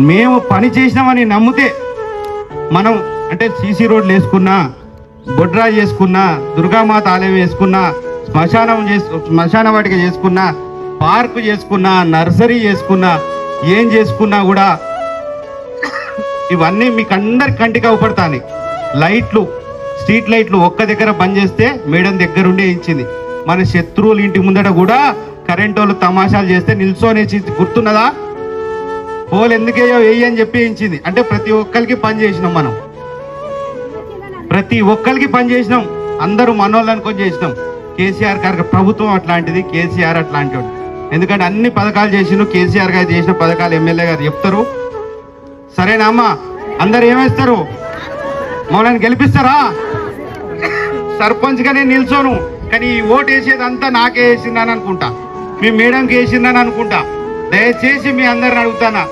మేము పని చేసినామని నమ్మితే మనం అంటే సీసీ రోడ్లు వేసుకున్నా, బొడ్రా చేసుకున్నా, దుర్గామాత ఆలయం వేసుకున్నా, శ్మశాన వాటిక చేసుకున్నా, పార్కు చేసుకున్నా, నర్సరీ చేసుకున్నా, ఏం చేసుకున్నా కూడా ఇవన్నీ మీకు అందరి కంటికి అవపడతాయి. లైట్లు, స్ట్రీట్ లైట్లు ఒక్క దగ్గర బంద్ చేస్తే మేడం దగ్గరుండే ఇచ్చింది. మన శత్రువులు ఇంటి ముందట కూడా కరెంట్ వాళ్ళు తమాషాలు చేస్తే నిల్చొని గుర్తున్నదా? పోలు ఎందుకేయో వేయి అని చెప్పి ఇచ్చింది. అంటే ప్రతి ఒక్కరికి పని చేసినాం, మనం ప్రతి ఒక్కరికి పని చేసినాం, అందరూ మనోళ్ళు అనుకొని చేసినాం. కేసీఆర్ గారి ప్రభుత్వం అట్లాంటిది, కేసీఆర్ అట్లాంటి వాడు. ఎందుకంటే అన్ని పథకాలు చేసిన కేసీఆర్ గారు చేసిన పథకాలు ఎమ్మెల్యే గారు చెప్తారు. సరేనా అమ్మ? అందరు ఏమేస్తారు? మమ్మల్ని గెలిపిస్తారా? సర్పంచ్గా నేను నిల్చోను, కానీ ఈ ఓటు వేసేది అంతా నాకే వేసిందని అనుకుంటా, మీ మేడంకి వేసిందని అనుకుంటా. దయచేసి మీ అందరిని అడుగుతానా,